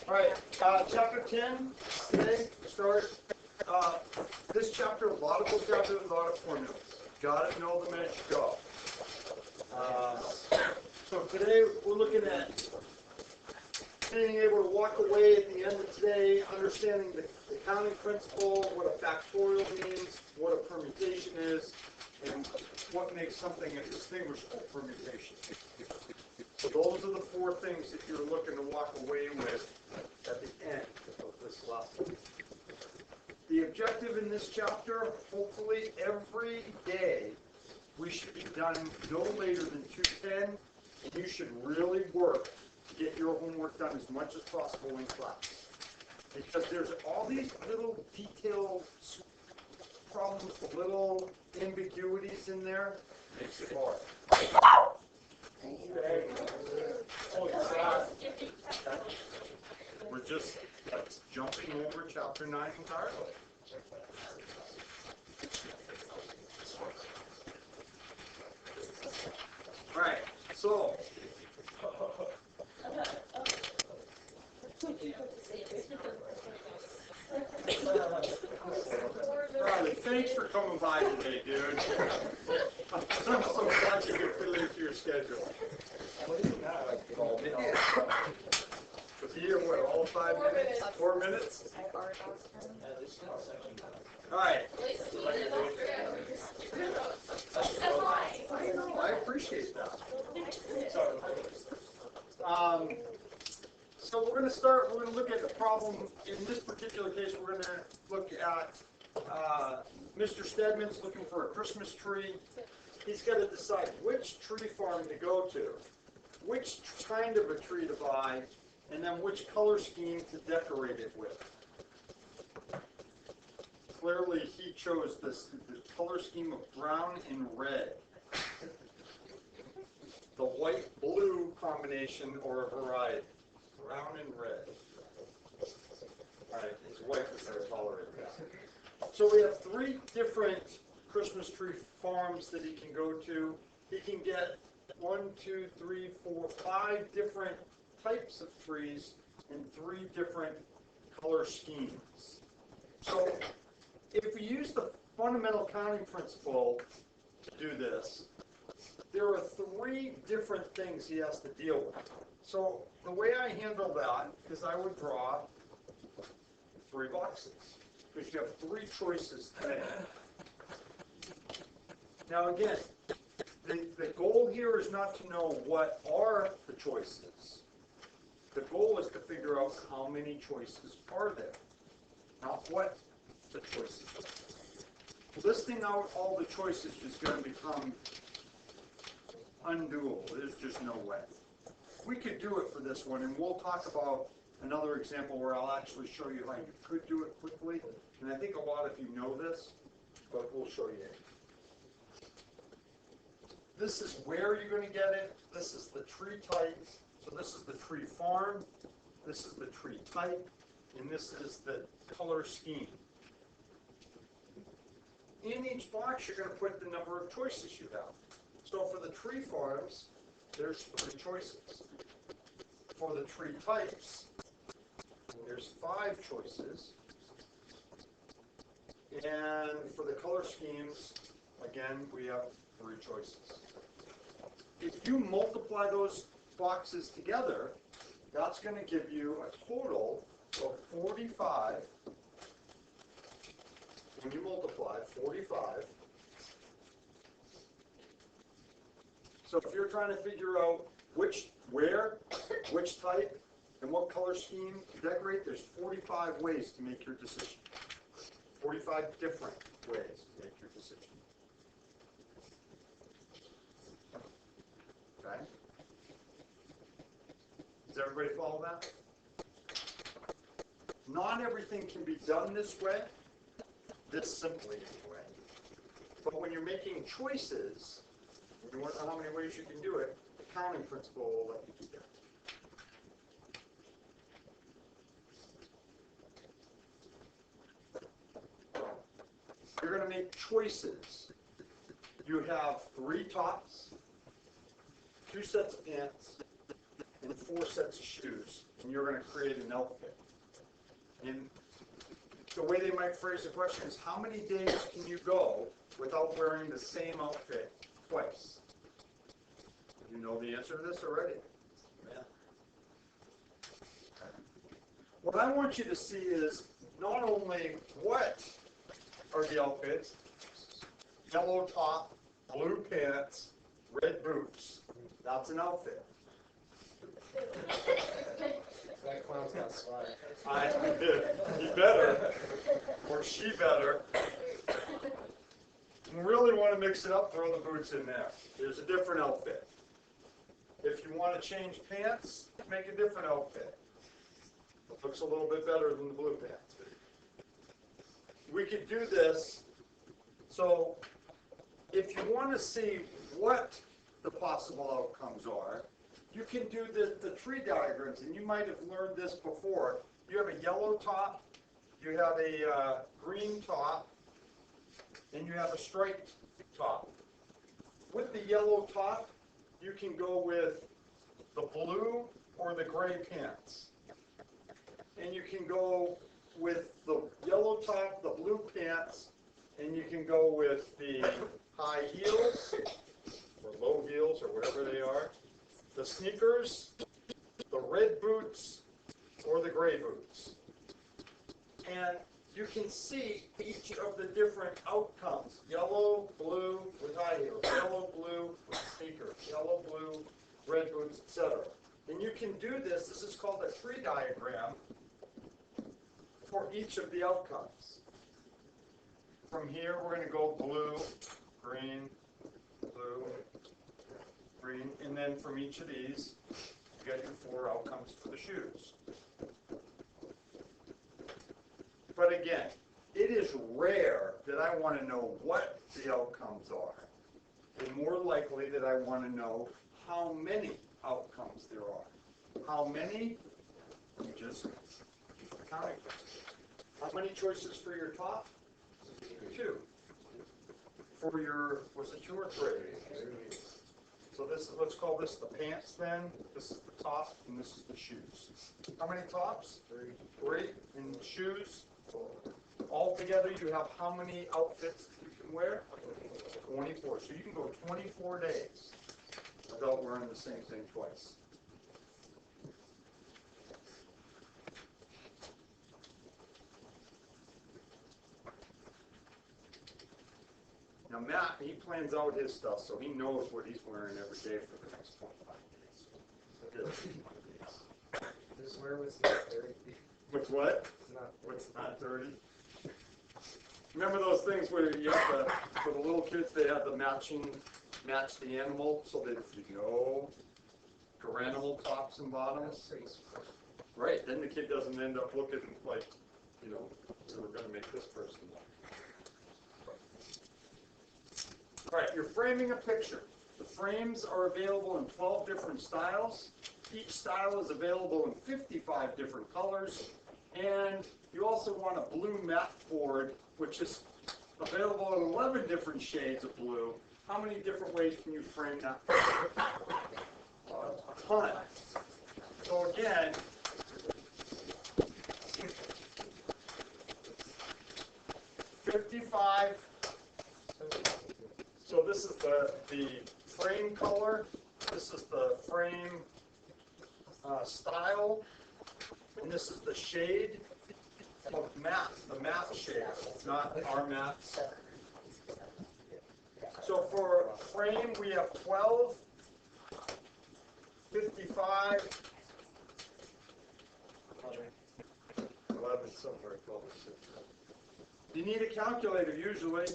All right, chapter 10, today, start. This chapter, a lot of vocabulary, a lot of formulas. Got it, know them as you go. So today, we're looking at being able to walk away at the end of today, understanding the counting principle, what a factorial means, what a permutation is, and what makes something a distinguishable permutation. So those are the four things that you're looking to walk away with at the end of this lesson. The objective in this chapter, hopefully every day, we should be done no later than 2:10, and you should really work to get your homework done as much as possible in class. Because there's all these little detailed problems, little ambiguities in there, makes it hard. We're just jumping over chapter 9 entirely. All right, so Riley, thanks for coming by today, dude. I'm so glad you could fit into your schedule. Was he here, what, all 5 minutes? 4 minutes? All right. I appreciate that. So we're going to look at the problem. In this particular case, we're going to look at Mr. Stedman's looking for a Christmas tree. He's got to decide which tree farm to go to, which kind of a tree to buy, and then which color scheme to decorate it with. Clearly, he chose the color scheme of brown and red. The white-blue combination or a variety. Brown and red. All right, his wife is going to tolerate that. So we have 3 different Christmas tree farms that he can go to. He can get 1, 2, 3, 4, 5 different types of trees in 3 different color schemes. So if we use the fundamental counting principle to do this, there are 3 different things he has to deal with. So the way I handle that is I would draw 3 boxes, because you have 3 choices to make. Now again, the goal here is not to know what are the choices. The goal is to figure out how many choices are there, not what the choices are. Listing out all the choices is going to become undoable. There's just no way. We could do it for this one, and we'll talk about another example where I'll actually show you how you could do it quickly. And I think a lot of you know this, but we'll show you. This is where you're going to get it. This is the tree type. So this is the tree farm. This is the tree type. And this is the color scheme. In each box, you're going to put the number of choices you have. So for the tree farms, there's 3 choices. For the tree types, there's 5 choices. And for the color schemes, again, we have 3 choices. If you multiply those boxes together, that's going to give you a total of 45. When you multiply 45, so if you're trying to figure out which type, and what color scheme to decorate, there's 45 ways to make your decision. 45 different ways to make your decision. Okay? Does everybody follow that? Not everything can be done this way, this simply anyway. But when you're making choices, you want to know how many ways you can do it, the counting principle will let you do that. You're going to make choices. You have 3 tops, 2 sets of pants, and 4 sets of shoes, and you're going to create an outfit. And the way they might phrase the question is, how many days can you go without wearing the same outfit twice? You know the answer to this already? Yeah. What I want you to see is not only what are the outfits, yellow top, blue pants, red boots. That's an outfit. That clown's got swag. He better, or she better. You really want to mix it up, throw the boots in there. There's a different outfit. If you want to change pants, make a different outfit. It looks a little bit better than the blue pants. We could do this. So if you want to see what the possible outcomes are, you can do the tree diagrams, and you might have learned this before. You have a yellow top, you have a green top, and you have a striped top. With the yellow top, you can go with the blue or the gray pants. And you can go with the yellow top, the blue pants, and you can go with the high heels, or low heels, or whatever they are, the sneakers, the red boots, or the gray boots. And you can see each of the different outcomes. Yellow, blue with high heels, yellow, blue with sneakers, yellow, blue, red boots, etc. And you can do this. This is called a tree diagram for each of the outcomes. From here, we're going to go blue, green, blue, green, and then from each of these, you get your 4 outcomes for the shoes. But again, it is rare that I want to know what the outcomes are. And more likely that I want to know how many outcomes there are. How many? You just keep counting. How many choices for your top? 2. For your, was it 2 or 3? So this is, let's call this the pants then. This is the top, and this is the shoes. How many tops? 3. And shoes? All together, you have how many outfits you can wear? 24. So you can go 24 days without wearing the same thing twice. Now Matt, he plans out his stuff, so he knows what he's wearing every day for the next 25 days. Just wear what's not 30. What's what? What's not 30? Remember those things where you have to, for the little kids, they have the match the animal, so that if you know animal tops and bottoms. Right, then the kid doesn't end up looking like, you know, we're going to make this person look. All right, you're framing a picture. The frames are available in 12 different styles. Each style is available in 55 different colors. And you also want a blue mat board, which is available in 11 different shades of blue. How many different ways can you frame that? A ton. So again, so this is the frame color, this is the frame style, and this is the shade of mat, the mat shade, not our mats. So for frame, we have 12, 55, 11, somewhere 12 or 6. You need a calculator usually.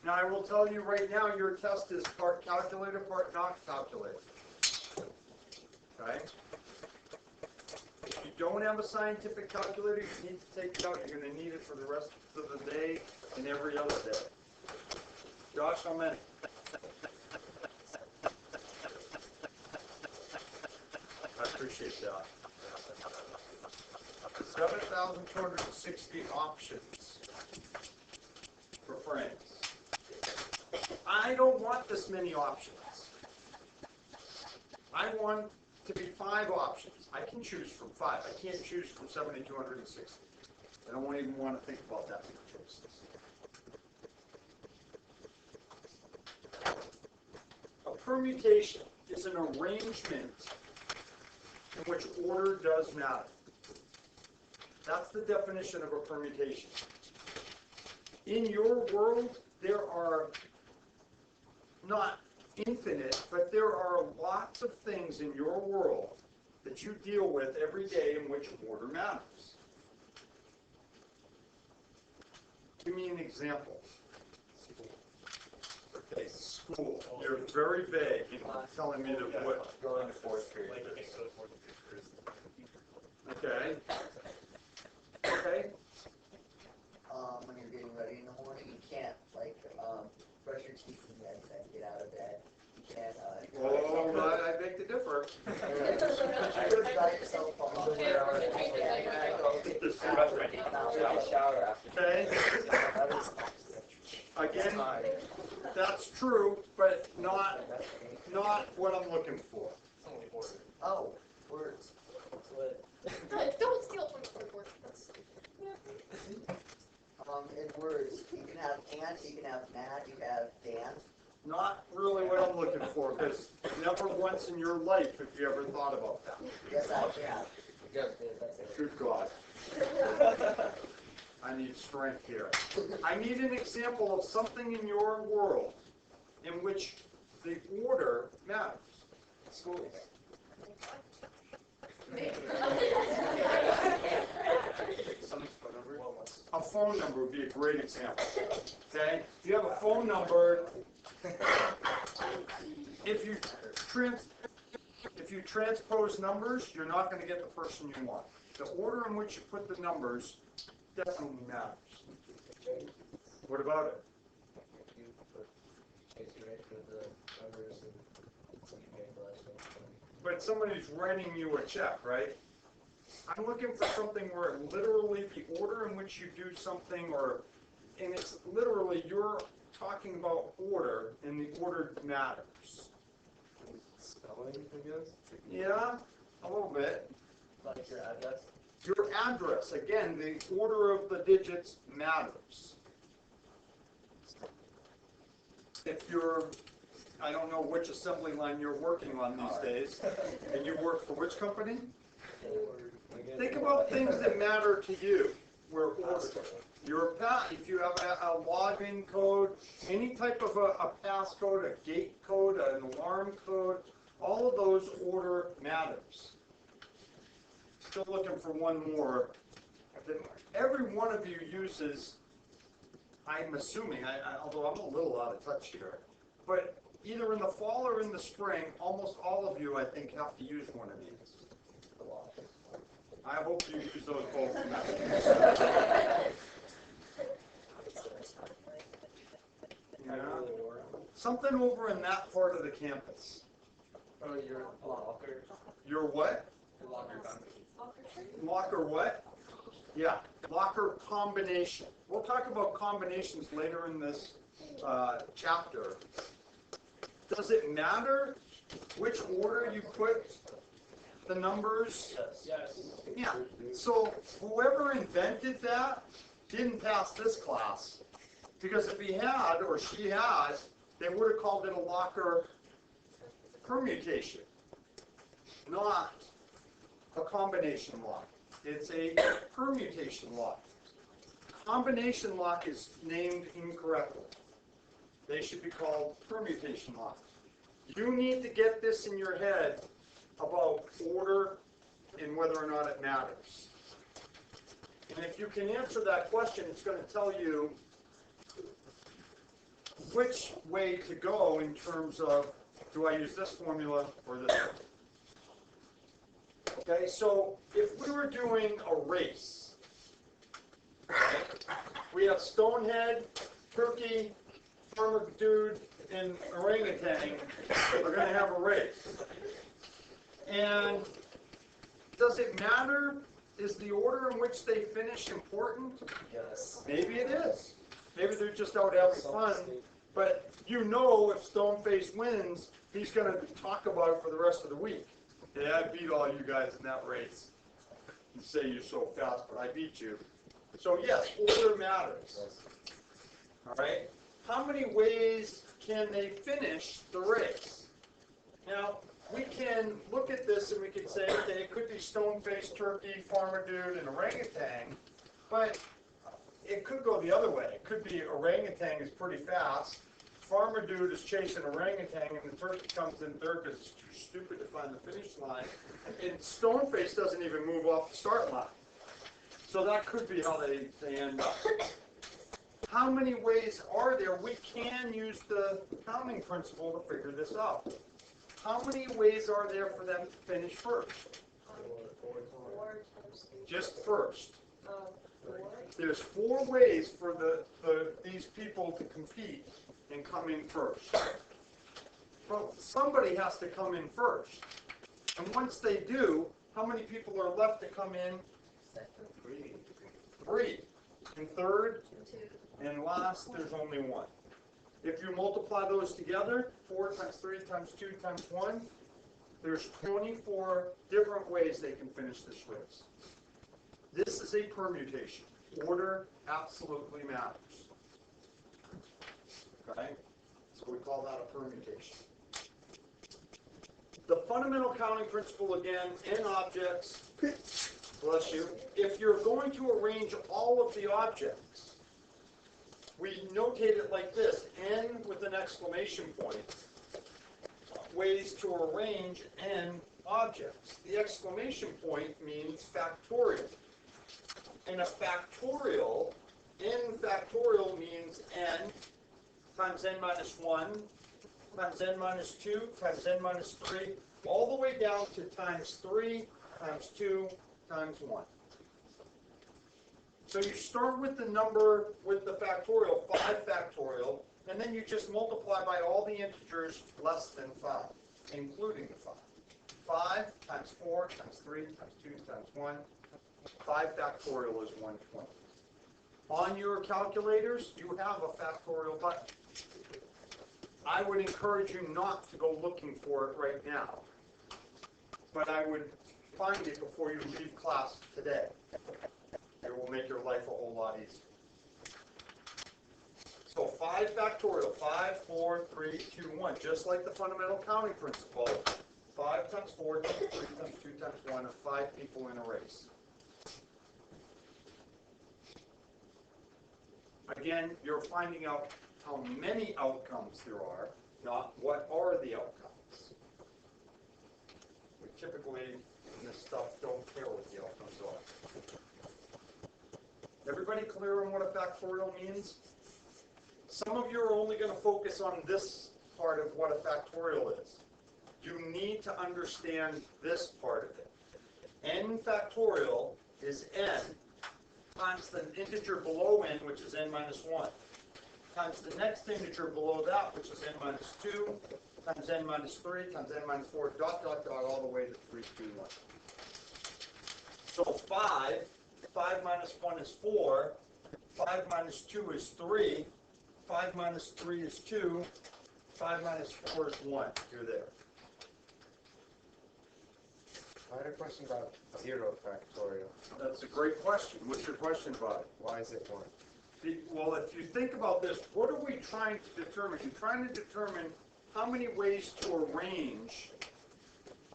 Now I will tell you right now, your test is part calculator, part not calculator. Okay? If you don't have a scientific calculator, you need to take it out. You're going to need it for the rest of the day and every other day. Josh, how many? I appreciate that. 7,260 options for frames. I don't want this many options. I want to be 5 options. I can choose from 5. I can't choose from 7,260. I don't even want to think about that many choices. A permutation is an arrangement in which order does matter. That's the definition of a permutation. In your world, there are not infinite, but there are lots of things in your world that you deal with every day in which order matters. Give me an example. Okay, school. You're very vague in telling me that what. Going to 4th period. Okay. Okay. When you're getting ready in the morning, you can't brush your teeth and then get out of bed. You can't. Oh, I beg to differ. You could dry yourself off. Shower after. Okay. Again, that's true, but not what I'm looking for. Oh, words. Don't steal from the board. In words, you can have and, you can have mad, you have Dan. Not really what I'm looking for, because never once in your life have you ever thought about that. Yes, I have. Good God. I need strength here. I need an example of something in your world in which the order matters. Schools. A phone number would be a great example. Okay? If you have a phone number, if you transpose numbers, you're not going to get the person you want. The order in which you put the numbers definitely matters. What about it? But somebody's writing you a check, right? I'm looking for something where literally the order in which you do something, and it's literally you're talking about order, and the order matters. Spelling, I guess? Yeah, a little bit. Like your address? Your address, again, the order of the digits matters. If you're, I don't know which assembly line you're working on these days, and you work for which company? Think about things that matter to you. Where order, if you have a login code, any type of a passcode, a gate code, an alarm code, all of those order matters. Still looking for one more that every one of you uses. I'm assuming, although I'm a little out of touch here, but either in the fall or in the spring, almost all of you, I think, have to use one of these. I hope you use those both. Yeah. Something over in that part of the campus. Oh, your locker. Your what? Your locker. Locker what? Yeah, locker combination. We'll talk about combinations later in this chapter. Does it matter which order you put the numbers? Yes. Yeah. So whoever invented that didn't pass this class. Because if he had, or she had, they would have called it a locker permutation, not a combination lock. It's a permutation lock. Combination lock is named incorrectly. They should be called permutation locks. You need to get this in your head about order and whether or not it matters. And if you can answer that question, it's going to tell you which way to go in terms of, do I use this formula or this one? Okay, so if we were doing a race, we have Stonehead, Turkey, Farmer Dude, and Orangutan are going to have a race. And does it matter? Is the order in which they finish important? Yes. Maybe it is. Maybe they're just out having fun. But you know if Stoneface wins, he's going to talk about it for the rest of the week. Yeah, I beat all you guys in that race. You say you're so fast, but I beat you. So yes, order matters. All right. How many ways can they finish the race? Now, we can look at this and we can say, okay, it could be stone-faced turkey, farmer dude, and orangutan, but it could go the other way. It could be orangutan is pretty fast, farmer dude is chasing orangutan, and the turkey comes in third because it's too stupid to find the finish line, and stone-faced doesn't even move off the start line. So that could be how they end up. How many ways are there? We can use the counting principle to figure this out. How many ways are there for them to finish first? 4 times 3. Just first. 4. There's 4 ways for these people to compete in coming first. Well, somebody has to come in first. And once they do, how many people are left to come in? 3. And third? 2. And last, there's only 1. If you multiply those together, 4 times 3 times 2 times 1, there's 24 different ways they can finish this race. This is a permutation. Order absolutely matters. Okay? So we call that a permutation. The fundamental counting principle again in objects, bless you, if you're going to arrange all of the objects, we notate it like this, n with an exclamation point, ways to arrange n objects. The exclamation point means factorial. And a factorial, n factorial means n times n minus 1, times n minus 2, times n minus 3, all the way down to times 3, times 2, times 1. So you start with the number with the factorial, 5 factorial, and then you just multiply by all the integers less than 5, including the 5. 5 times 4 times 3 times 2 times 1, 5 factorial is 120. On your calculators, you have a factorial button. I would encourage you not to go looking for it right now, but I would find it before you leave class today. It will make your life a whole lot easier. So 5 factorial, 5, 4, 3, 2, 1, just like the fundamental counting principle. 5 times 4 times 3 times 2 times 1 of 5 people in a race. Again, you're finding out how many outcomes there are, not what are the outcomes. We typically, in this stuff, don't care what the outcomes are. Everybody clear on what a factorial means? Some of you are only going to focus on this part of what a factorial is. You need to understand this part of it. N factorial is n times the integer below n, which is n minus 1, times the next integer below that, which is n minus 2, times n minus 3, times n minus 4, dot, dot, dot, all the way to 3, 2, 1. So 5 minus 1 is 4, 5 minus 2 is 3, 5 minus 3 is 2, 5 minus 4 is 1. You're there. I had a question about 0 factorial. That's a great question. What's your question about it? Why is it 1? Well, if you think about this, what are we trying to determine? You're trying to determine how many ways to arrange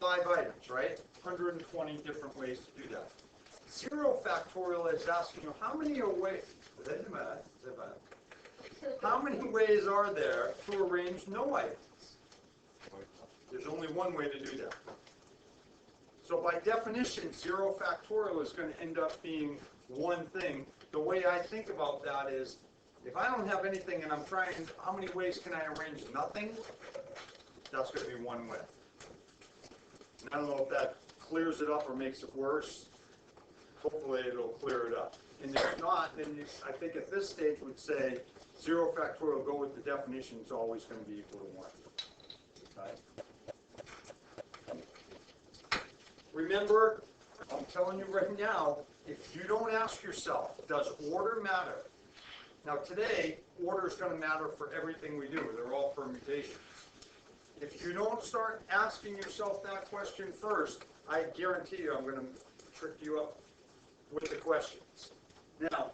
5 items, right? 120 different ways to do that. 0 factorial is asking you how many ways. How many ways are there to arrange no items? There's only one way to do that. So by definition, 0 factorial is going to end up being one thing. The way I think about that is, if I don't have anything and I'm trying, how many ways can I arrange nothing? That's going to be one way. And I don't know if that clears it up or makes it worse. Hopefully it'll clear it up. And if not, then I think at this stage would say 0 factorial, go with the definition, it's always going to be equal to 1. Okay? Remember, I'm telling you right now, if you don't ask yourself, does order matter? Now today, order is going to matter for everything we do. They're all permutations. If you don't start asking yourself that question first, I guarantee you I'm going to trick you up with the questions. Now,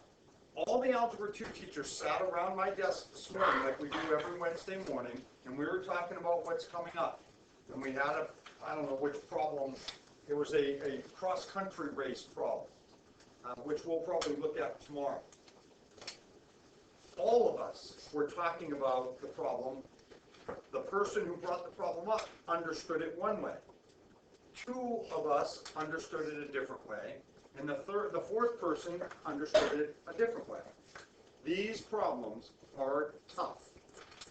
all the Algebra 2 teachers sat around my desk this morning like we do every Wednesday morning, and we were talking about what's coming up. And we had I don't know which problem, it was a cross-country race problem, which we'll probably look at tomorrow. All of us were talking about the problem. The person who brought the problem up understood it one way. Two of us understood it a different way. And the fourth person understood it a different way. These problems are tough.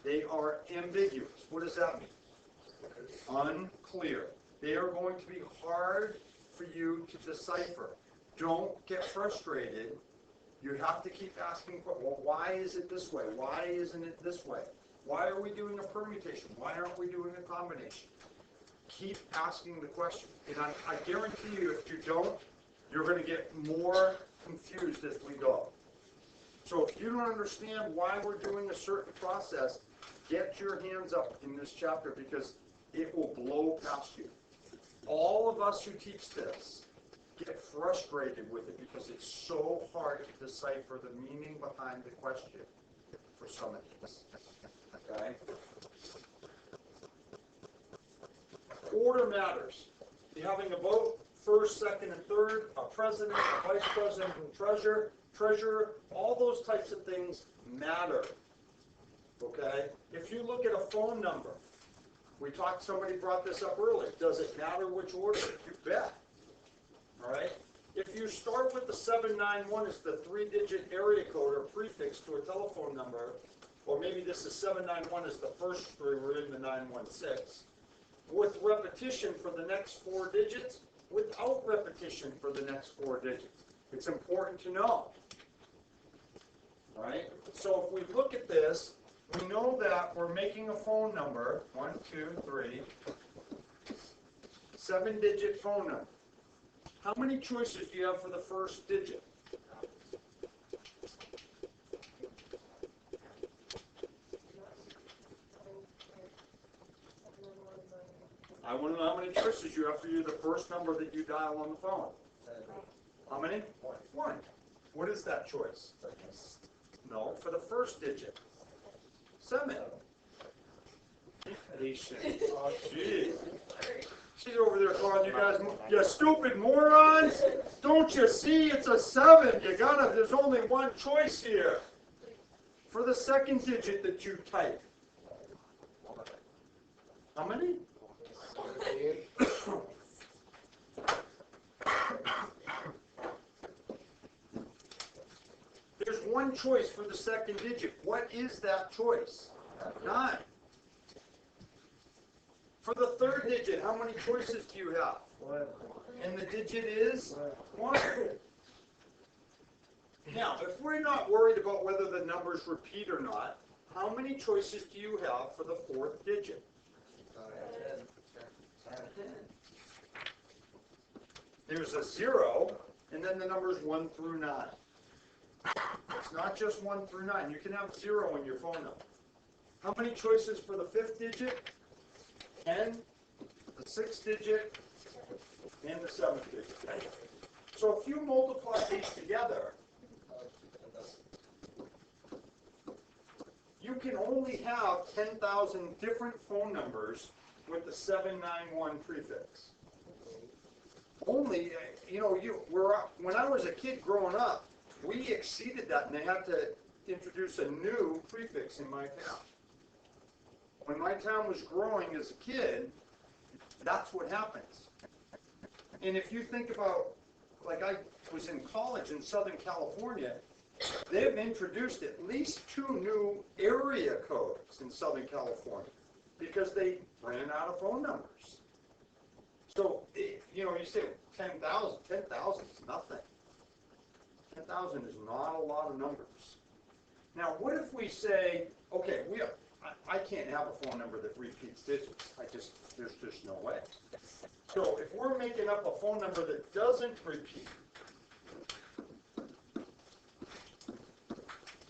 They are ambiguous. What does that mean? Unclear. They are going to be hard for you to decipher. Don't get frustrated. You have to keep asking, well, why is it this way? Why isn't it this way? Why are we doing a permutation? Why aren't we doing a combination? Keep asking the question. And I guarantee you, if you don't, you're going to get more confused as we go. So if you don't understand why we're doing a certain process, get your hands up in this chapter because it will blow past you. All of us who teach this get frustrated with it because it's so hard to decipher the meaning behind the question for some of these. Okay? Order matters. You're having a vote, first, second, and third, a president, a vice president, and treasurer, all those types of things matter. Okay? If you look at a phone number, somebody brought this up earlier. Does it matter which order? You bet. All right? If you start with the 791 as the 3-digit area code or prefix to a telephone number, or maybe this is 791 as the first three, we're in the 916, with repetition for the next 4 digits, without repetition for the next 4 digits. It's important to know. All right? So if we look at this, we know that we're making a phone number, 1, 2, 3, 7-digit phone number. How many choices do you have for the first digit? I want to know how many choices you have for the first number that you dial on the phone. How many? 1. What is that choice? No, for the first digit. 7. Patient. Oh, geez. She's over there calling you guys, you stupid morons! Don't you see it's a 7? There's only one choice here. For the second digit that you type. How many? There's one choice for the second digit. What is that choice? 9. For the third digit, how many choices do you have? 1. And the digit is 1. Now, if we're not worried about whether the numbers repeat or not, how many choices do you have for the fourth digit? 10. There's a 0, and then the numbers 1 through 9. It's not just 1 through 9. You can have 0 in your phone number. How many choices for the fifth digit? 10, the 6th digit, and the 7th digit. So if you multiply these together, you can only have 10,000 different phone numbers with the 791 prefix. Only, when I was a kid growing up, we exceeded that, and they had to introduce a new prefix in my town. When my town was growing as a kid, that's what happens. And if you think about, like I was in college in Southern California, they've introduced at least 2 new area codes in Southern California because they ran out of phone numbers. So, you say 10,000. 10,000 is nothing. 10,000 is not a lot of numbers. Now, what if we say, okay, I can't have a phone number that repeats digits. There's just no way. So if we're making up a phone number that doesn't repeat,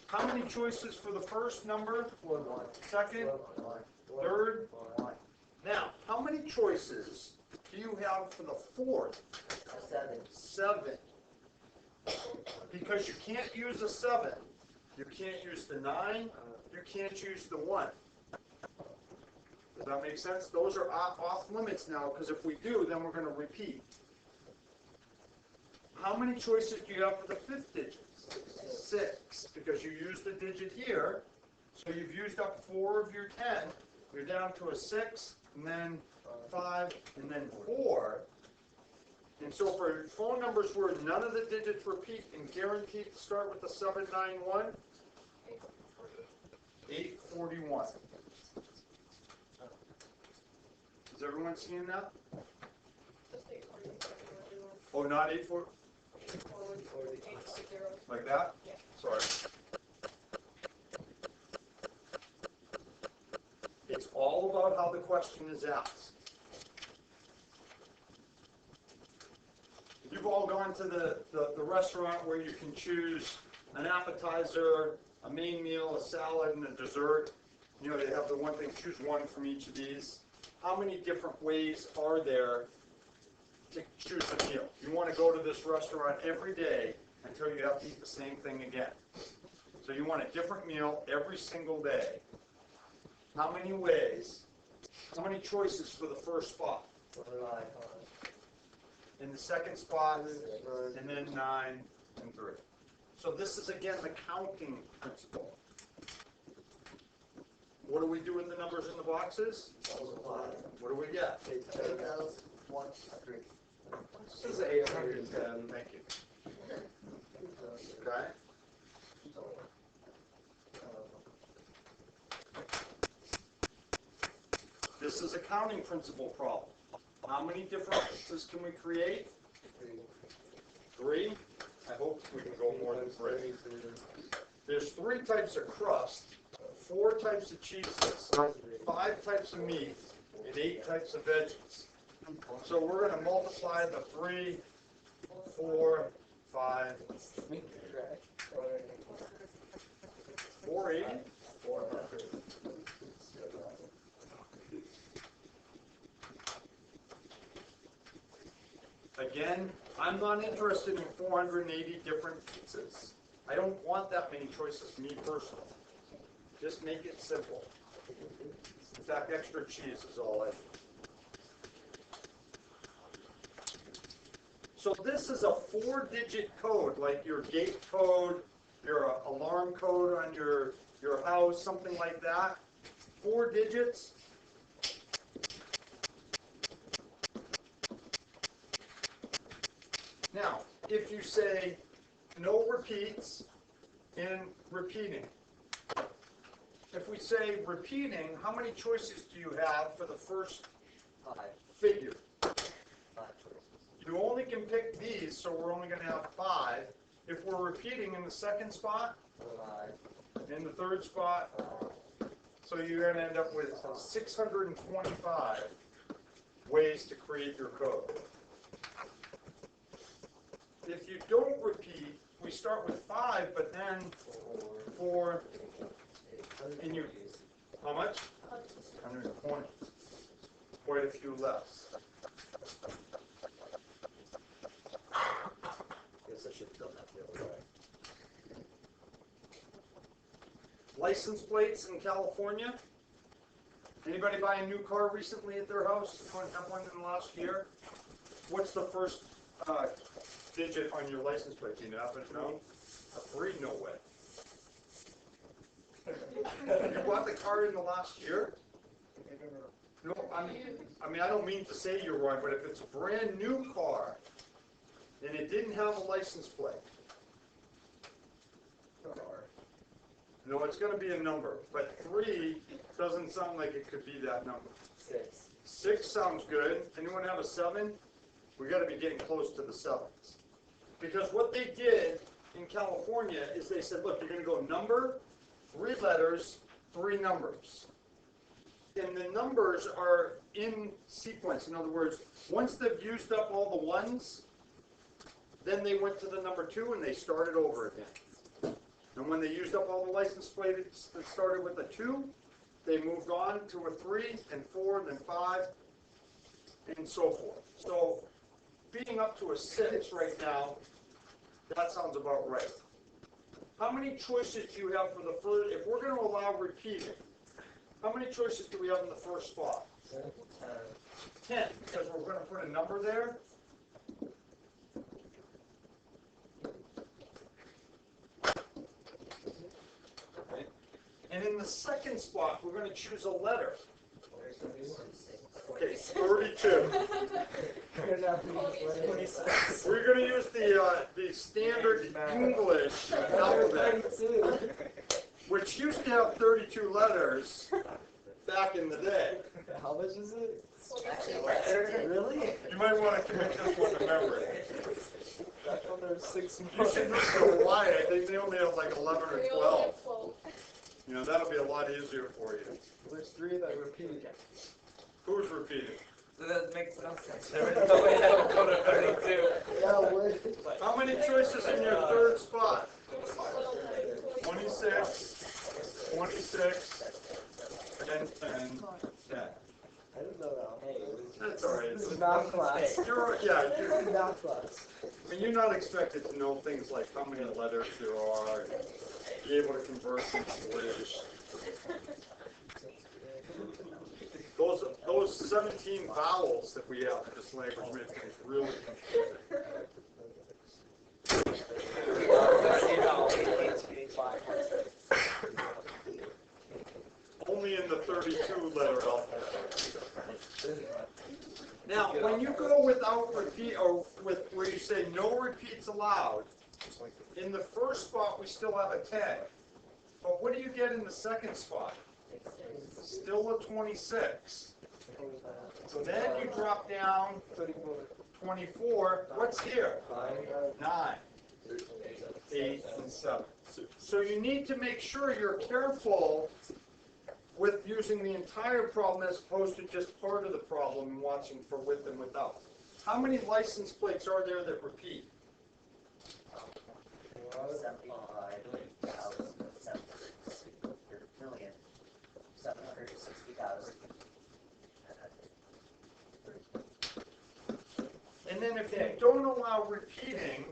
how many choices for the first number? 1. Second? 1. Third? 1. How many choices do you have for the fourth? 7. 7. Because you can't use a 7. You can't use the 9. You can't use the 1. Does that make sense? Those are off limits now, because if we do, then we're going to repeat. How many choices do you have for the fifth digit? 6. Because you used the digit here, so you've used up 4 of your 10. You're down to a 6, and then 5, and then 4. And so for phone numbers where none of the digits repeat and guaranteed to start with the 791, 841. Is everyone seeing that? Oh, not 84? Like that? Sorry. It's all about how the question is asked. You've all gone to the restaurant where you can choose an appetizer, a main meal, a salad, and a dessert. You know, they have the one thing, choose one from each of these. How many different ways are there to choose a meal? You want to go to this restaurant every day until you have to eat the same thing again. So you want a different meal every single day. How many ways, how many choices for the first spot? In the second spot, and then 9 and 3. So this is again the counting principle. What do we do with the numbers in the boxes? What do we get? take those 1, 3. This is 810. Thank you. Okay. This is a counting principle problem. How many differences can we create? 3. I hope we can go more than 3. There's 3 types of crust, 4 types of cheeses, 5 types of meat, and 8 types of veggies. So we're going to multiply the 3, 4, 5, 480. Again, I'm not interested in 480 different pizzas. I don't want that many choices, me personally. Just make it simple. In fact, extra cheese is all I need. So this is a 4-digit code, like your gate code, your alarm code on your house, something like that. 4 digits. Now, if you say no repeats in repeating, if we say repeating, how many choices do you have for the first 5. figure? 5 choices. You only can pick these, so we're only going to have 5. If we're repeating in the second spot, 5. in the third spot, so you're going to end up with 625 ways to create your code. If you don't repeat, we start with 5, but then 4, and you, how much? 120. Quite a few less. Guess I should have done that the other way. License plates in California. Anybody buy a new car recently at their house? Anyone have one in the last year? What's the first digit on your license plate? Do you happen to know? A 3? No way. You bought the car in the last year? No, I mean, I don't mean to say you're wrong, but if it's a brand new car and it didn't have a license plate, no, it's going to be a number, but 3 doesn't sound like it could be that number. 6. 6 sounds good. Anyone have a 7? We got to be getting close to the 7s. Because what they did in California is they said, look, you're going to go number, 3 letters, 3 numbers. And the numbers are in sequence. In other words, once they've used up all the 1s, then they went to the number 2 and they started over again. And when they used up all the license plates that started with a 2, they moved on to a 3 and 4, then 5, and so forth. So being up to a 6 right now, that sounds about right. How many choices do you have for the first, if we're going to allow repeating, how many choices do we have in the first spot? 10, because we're going to put a number there. Okay. And in the second spot, we're going to choose a letter. Okay, 32. We're going to use the standard English alphabet, which used to have 32 letters back in the day. How much is it? Really? You might want to commit this one to memory. Back when there's 6 You should look at Hawaii. I think they only have like 11 or 12. You know, that'll be a lot easier for you. There's 3 that repeat. Who's repeating? That makes no sense. No way that would go to 32. Yeah, what? How many choices in your third spot? 26, 26, 10, 10, 10. I didn't know that. Hey, That's all right. this is math class. You're Math class. I mean, you're not expected to know things like how many letters there are, and be able to convert them to English. Those 17 vowels that we have in this language make things really confusing. Only in the 32 letter alphabet. Now, when you go without repeat, or with where you say no repeats allowed, in the first spot we still have a 10. But what do you get in the second spot? Still a 26. So then you drop down 24. What's here? 9, 8, and 7. So you need to make sure you're careful with using the entire problem as opposed to just part of the problem and watching for with and without. How many license plates are there that repeat? 760,000. And then if you don't allow repeating,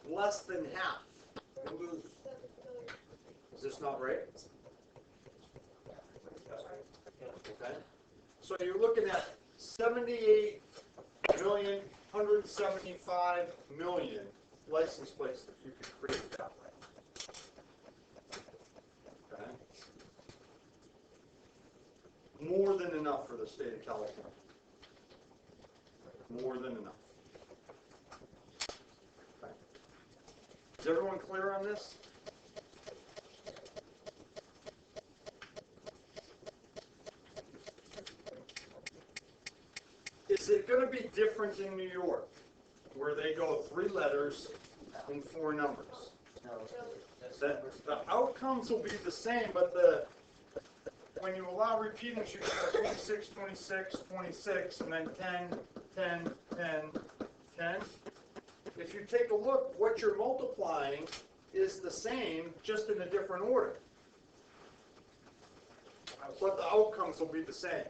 less than half. Is this not right? Okay. So you're looking at 78,175,000,000 license plates that you could create that way. Okay. More than enough for the state of California. More than enough. Okay. Is everyone clear on this? Is it going to be different in New York, where they go 3 letters and 4 numbers? The outcomes will be the same, but when you allow repeating, you get 26, 26, 26, and then 10, 10, 10, 10. If you take a look, what you're multiplying is the same, just in a different order. But the outcomes will be the same.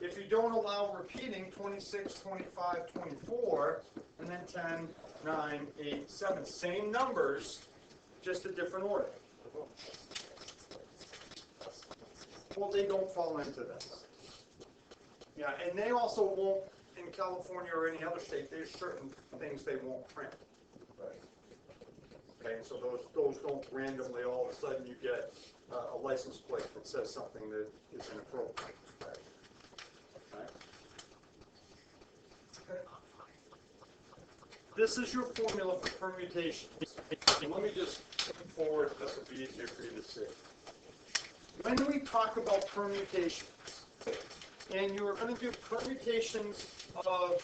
If you don't allow repeating 26, 25, 24, and then 10, 9, 8, 7, same numbers, just a different order. Well, they don't fall into this. Yeah, and they also won't, in California or any other state, there's certain things they won't print. Okay, so those don't randomly, all of a sudden you get a license plate that says something that is inappropriate. This is your formula for permutations. And let me just move forward, this will be easier for you to see. When we talk about permutations, and you're going to do permutations of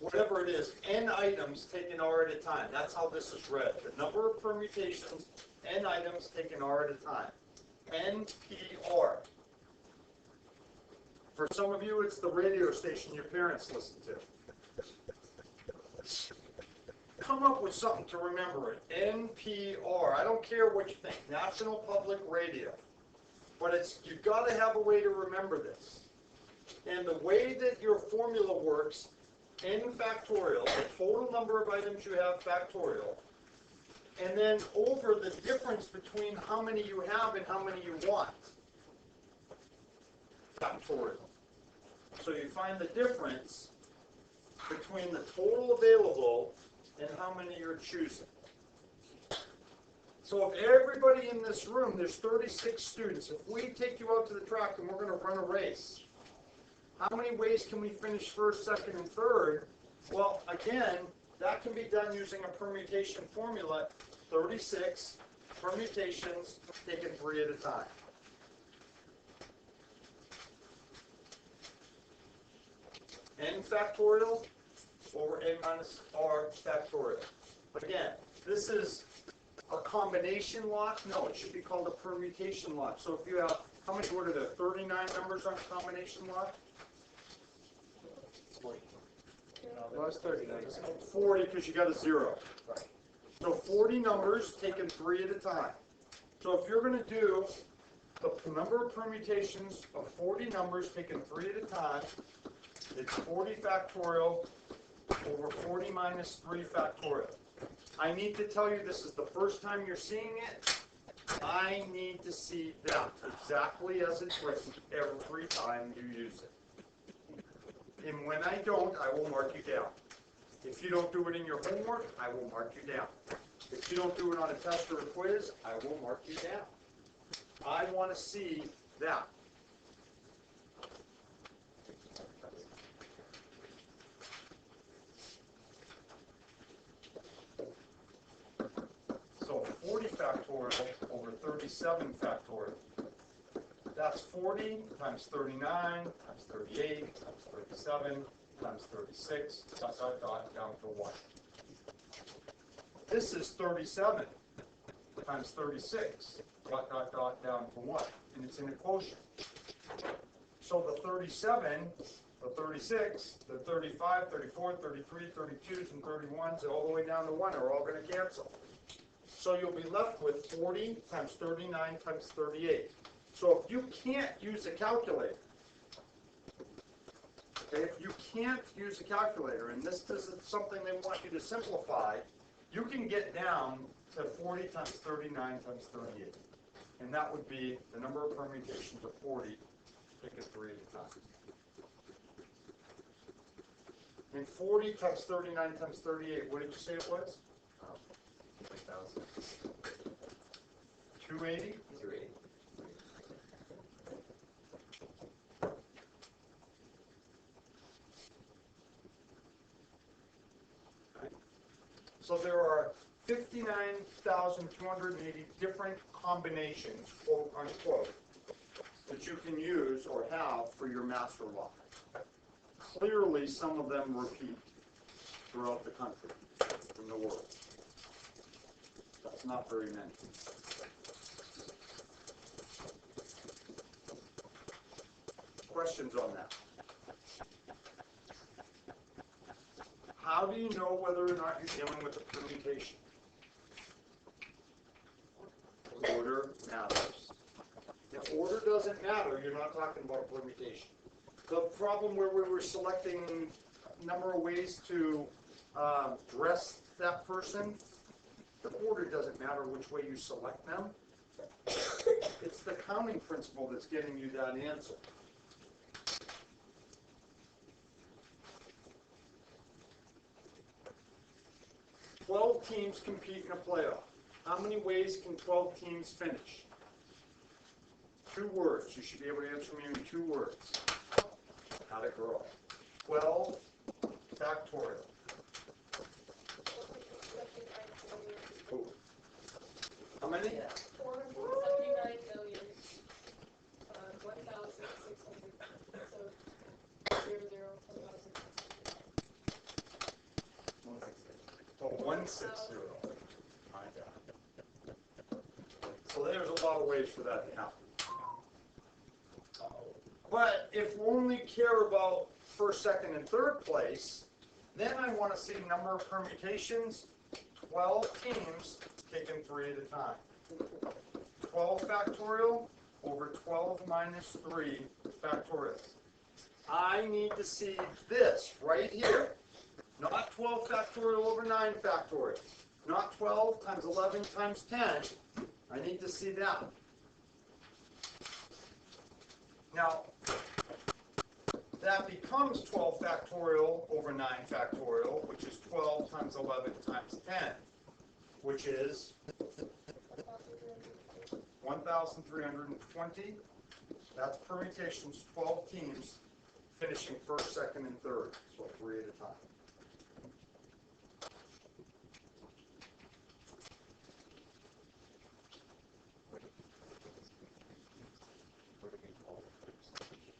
whatever it is, n items taken r at a time. That's how this is read. The number of permutations, n items taken r at a time. NPR. For some of you, it's the radio station your parents listen to. Come up with something to remember it. NPR. I don't care what you think. National Public Radio. But you've got to have a way to remember this. And the way that your formula works, n factorial, the total number of items you have factorial, and then over the difference between how many you have and how many you want, factorial. So you find the difference between the total available and how many you're choosing. So if everybody in this room, there's 36 students, if we take you out to the track and we're going to run a race, how many ways can we finish first, second, and third? Well, again, that can be done using a permutation formula, 36 permutations taken 3 at a time. N factorial over n minus r factorial. But again, this is a combination lock. No, it should be called a permutation lock. So if you have, how many, what are there, 39 numbers on a combination lock? Most 39. 40 because you got a 0. Right. So 40 numbers taken 3 at a time. So if you're going to do the number of permutations of 40 numbers taken 3 at a time, it's 40 factorial over 40 minus 3 factorial. I need to tell you this is the first time you're seeing it. I need to see that exactly as it's written every time you use it. And when I don't, I will mark you down. If you don't do it in your homework, I will mark you down. If you don't do it on a test or a quiz, I will mark you down. I want to see that. So 40 factorial over 37 factorial. That's 40 times 39 times 38 times 37 times 36, dot, dot, dot, down to 1. This is 37 times 36, dot, dot, dot, down to 1. And it's in a quotient. So the 37, the 36, the 35, 34, 33, 32s, and 31s, all the way down to 1 are all going to cancel. So you'll be left with 40 times 39 times 38. So if you can't use a calculator, okay, if you can't use a calculator, and this is something they want you to simplify, you can get down to 40 times 39 times 38. And that would be the number of permutations of 40, take it 3 at a time. And 40 times 39 times 38, what did you say it was? 280? 280. So there are 59,280 different combinations, quote unquote, that you can use or have for your master lock. Clearly, some of them repeat throughout the country, in the world. That's not very many. Questions on that? How do you know whether or not you're dealing with a permutation? Order matters. If order doesn't matter, you're not talking about a permutation. The problem where we were selecting a number of ways to dress that person, the order doesn't matter which way you select them. It's the counting principle that's getting you that answer. Twelve teams compete in a playoff. How many ways can 12 teams finish? 2 words. You should be able to answer me in 2 words. How'd it grow? 12 factorial. Ooh. How many? 479 million, 1,600, so 0, 0, 1,000. Oh, 160. My God. So there's a lot of ways for that to happen. But if we only care about first, second, and third place, then I want to see number of permutations, 12 teams taken 3 at a time. 12 factorial over 12 minus 3 factorial. I need to see this right here. Not 12 factorial over 9 factorial. Not 12 times 11 times 10. I need to see that. Now, that becomes 12 factorial over 9 factorial, which is 12 times 11 times 10, which is 1,320. That's permutations, 12 teams, finishing first, second, and third. So 3 at a time.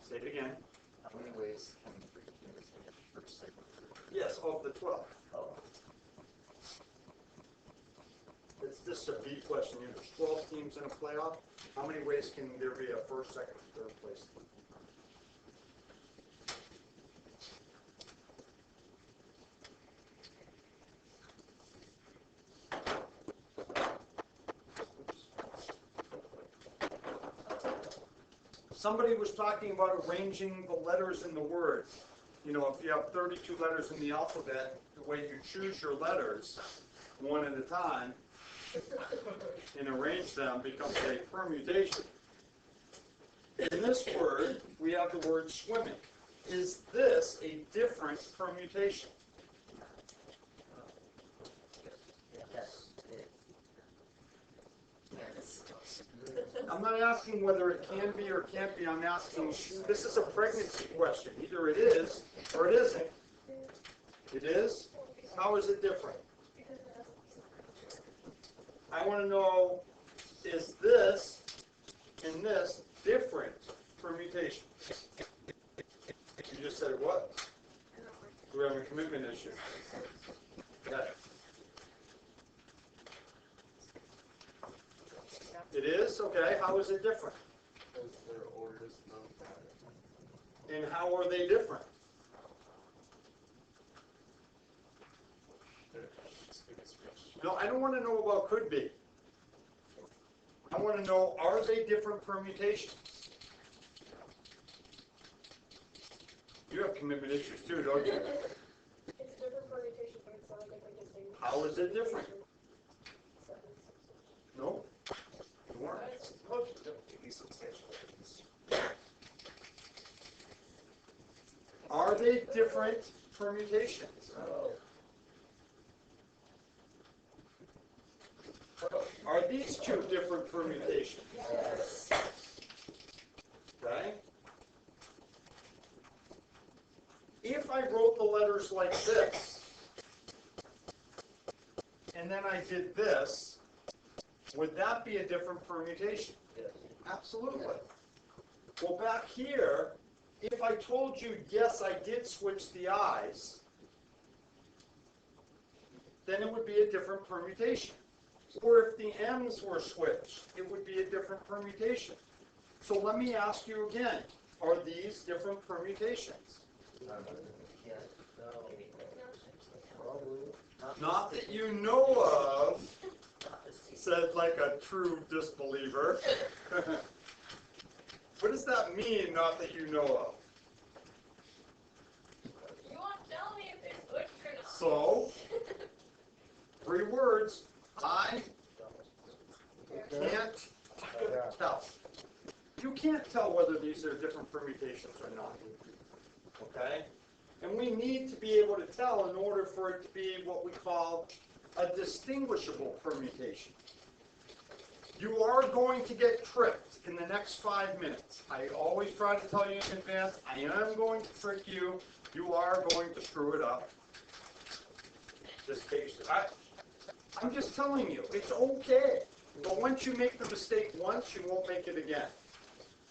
Say it again. How many ways can three teams get first, second, third? Yes, of the 12. Oh, It's just a B question. There's 12 teams in a playoff. How many ways can there be a first, second, third place? Somebody was talking about arranging the letters in the word. You know, if you have 32 letters in the alphabet, the way you choose your letters, one at a time, and arrange them becomes a permutation. In this word, we have the word swimming. Is this a different permutation? yes. I'm not asking whether it can be or can't be. I'm asking, this is a pregnancy question. Either it is or it isn't. It is? How is it different? I want to know, is this and this different permutation? You just said what? Do we have a commitment issue? Got it. It is? Okay. How is it different? Because their orders don't matter. And how are they different? No, I don't want to know about could be. I want to know, are they different permutations? You have commitment issues too, don't you? It's a different permutation, but it's not a different distinction. How is it different? No? You weren't. Are they different permutations? Are these two different permutations? Yes. Okay? If I wrote the letters like this, and then I did this, would that be a different permutation? Yes. Absolutely. Well, back here, if I told you, yes, I did switch the I's, then it would be a different permutation. Or if the M's were switched, it would be a different permutation. So let me ask you again, are these different permutations? Yes. No. Probably. Not that you know of, said like a true disbeliever. What does that mean, not that you know of? You won't tell me if it's good or not. So, 3 words, I can't tell. You can't tell whether these are different permutations or not. Okay? And we need to be able to tell in order for it to be what we call a distinguishable permutation. You are going to get tricked in the next 5 minutes. I always try to tell you in advance, I am going to trick you. You are going to screw it up. Just I'm just telling you, it's okay. But once you make the mistake once, you won't make it again.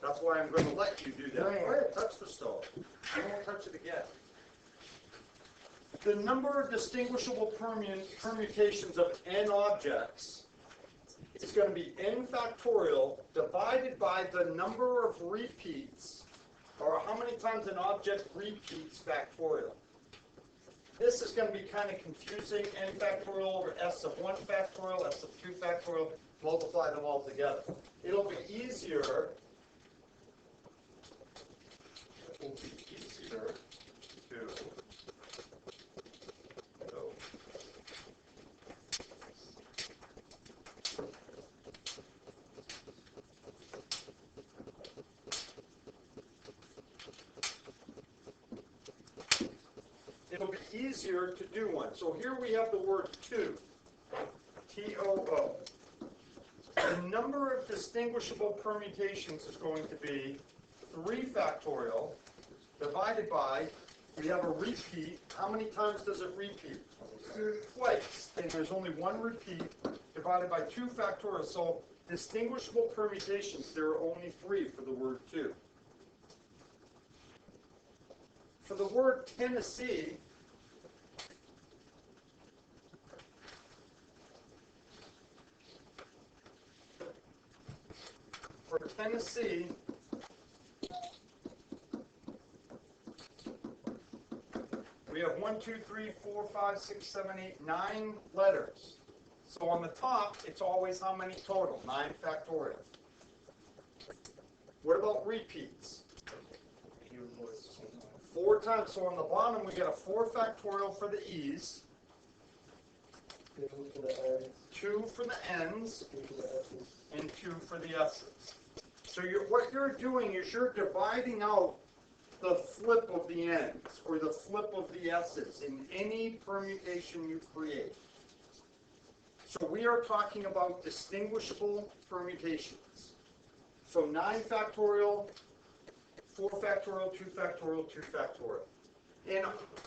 That's why I'm going to let you do that. Go ahead, touch the stove. I won't touch it again. The number of distinguishable permutations of n objects is going to be n factorial divided by the number of repeats, or how many times an object repeats factorial. This is going to be kind of confusing. N factorial over s of 1 factorial, s of 2 factorial, multiply them all together. It'll be easier. It will be easier to go. It'll be easier to do one. So here we have the word 2, T-O-O. The number of distinguishable permutations is going to be 3 factorial divided by, we have a repeat. How many times does it repeat? Twice. And there's only one repeat divided by 2 factorial. So distinguishable permutations, there are only 3 for the word 2. For the word Tennessee, we have 1, 2, 3, 4, 5, 6, 7, 8, 9 letters. So on the top, it's always how many total? 9 factorial. What about repeats? 4 times. So on the bottom, we get a 4 factorial for the E's, 2 for the N's, and 2 for the S's. So what you're doing is you're dividing out the flip of the N's or the flip of the S's in any permutation you create. So we are talking about distinguishable permutations. So 9 factorial, 4 factorial, 2 factorial, 2 factorial. And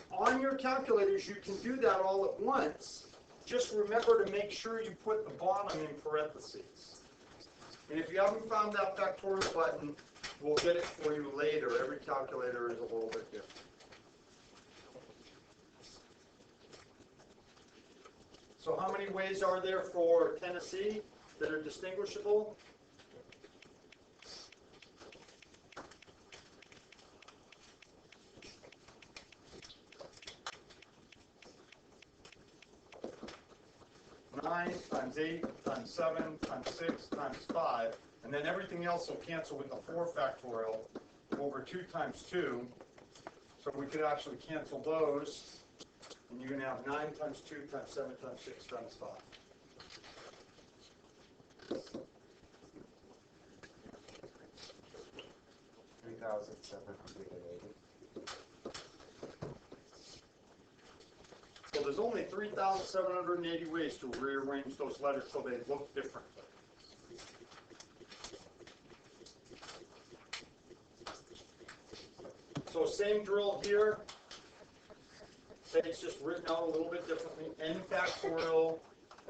on your calculators, you can do that all at once. Just remember to make sure you put the bottom in parentheses. And if you haven't found that factorial button, we'll get it for you later. Every calculator is a little bit different. So how many ways are there for Tennessee that are distinguishable? Nine times 8 times 7 times 6 times 5, and then everything else will cancel with the 4 factorial over 2 times 2. So we could actually cancel those, and you're going to have 9 times 2 times 7 times 6 times 5. So there's only 3,780 ways to rearrange those letters so they look different. So same drill here. Say it's just written out a little bit differently. N factorial,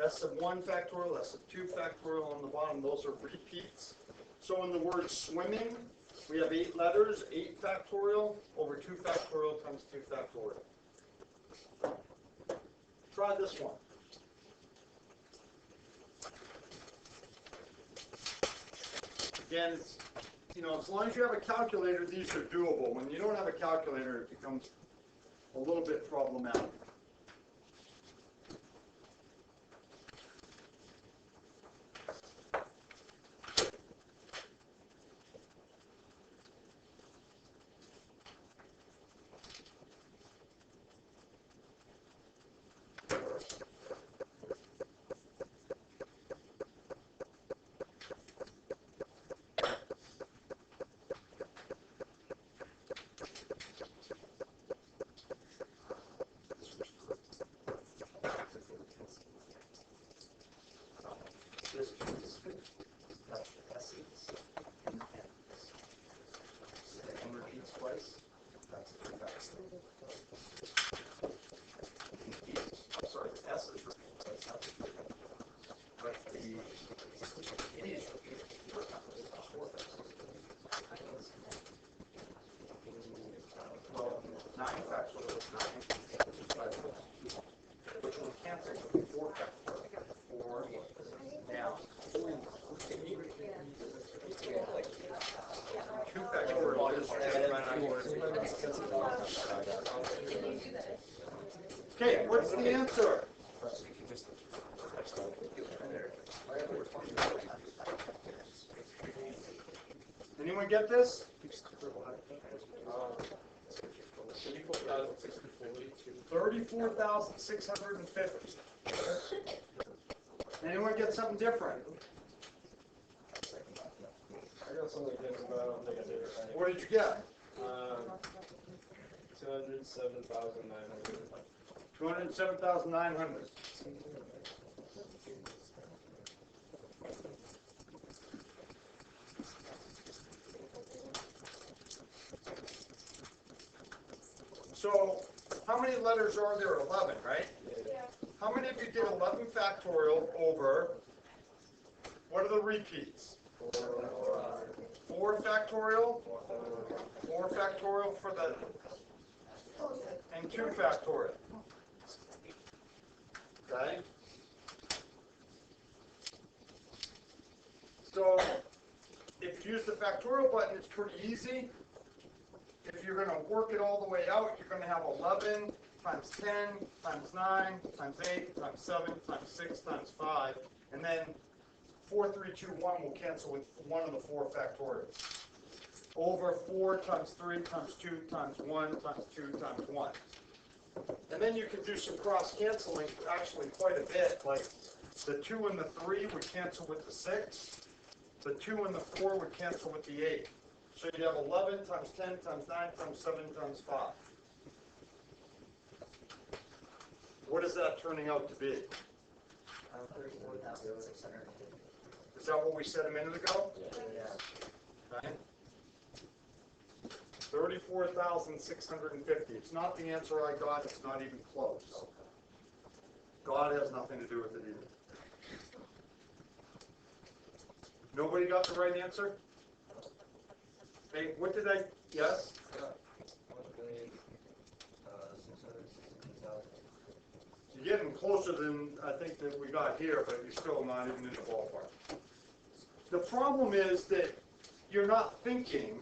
S of 1 factorial, S of 2 factorial on the bottom. Those are repeats. So in the word swimming, we have 8 letters, 8 factorial over 2 factorial times 2 factorial. Try this one. Again, it's, as long as you have a calculator, these are doable. When you don't have a calculator, it becomes a little bit problematic. Okay, what's the answer? Anyone get this? 34,650. Anyone get something different? I got something different, but I don't think I did it right. What did you get? 207,900. 207,900. So, how many letters are there? 11, right? Yeah. How many of you did 11 factorial over, what are the repeats? 4 factorial? 4 factorial for the, and 2 factorial. Okay? So, if you use the factorial button, it's pretty easy. If you're going to work it all the way out, you're going to have 11 times 10 times 9 times 8 times 7 times 6 times 5. And then 4, 3, 2, 1 will cancel with one of the 4 factorials. Over 4 times 3 times 2 times 1 times 2 times 1. And then you can do some cross-canceling, actually quite a bit. Like the 2 and the 3 would cancel with the 6. The 2 and the 4 would cancel with the 8. So you'd have 11 times 10 times 9 times 7 times 5. What is that turning out to be? 34,650. Is that what we said a minute ago? Yeah. Okay. 34,650. It's not the answer I got. It's not even close. God has nothing to do with it either. Nobody got the right answer? Hey, what did I, yes? You're getting closer than I think that we got here, but you're still not even in the ballpark. The problem is that you're not thinking,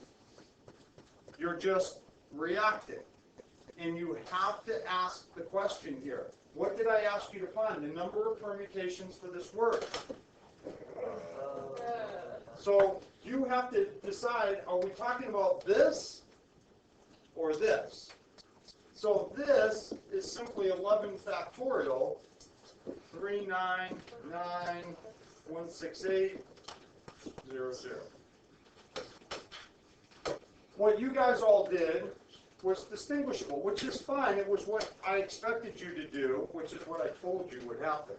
you're just reacting. And you have to ask the question here. What did I ask you to find? The number of permutations for this word. So you have to decide, are we talking about this or this? So this is simply 11 factorial, 399,168,00. What you guys all did was distinguishable, which is fine. It was what I expected you to do, which is what I told you would happen.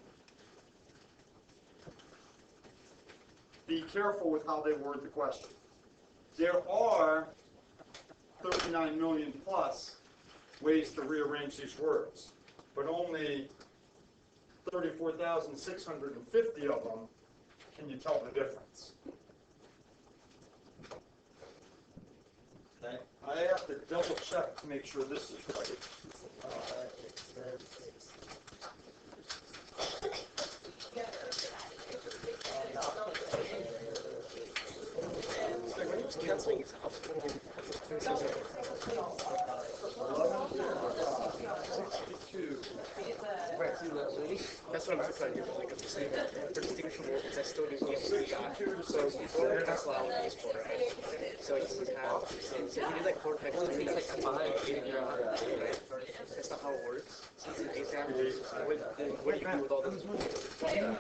Be careful with how they word the question. There are 39 million plus ways to rearrange these words, but only 34,650 of them can you tell the difference. Okay? I have to double check to make sure this is right. Canceling is up. That's what I'm trying to do. Like, I'm just saying that for distinguishable, because I still do get what we got. So before that's allowed in this quarter, right? So you have, so you do like 4 times 3, like 5, right? That's not how it works. So it's an example. What do you do with all those? 3 and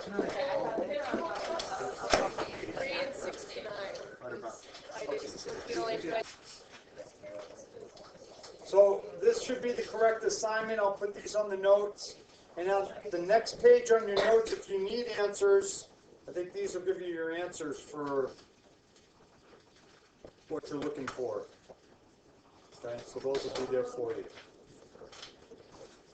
69. So this should be the correct assignment. I'll put these on the notes. And on the next page on your notes, if you need answers, I think these will give you your answers for what you're looking for. Okay, so those will be there for you.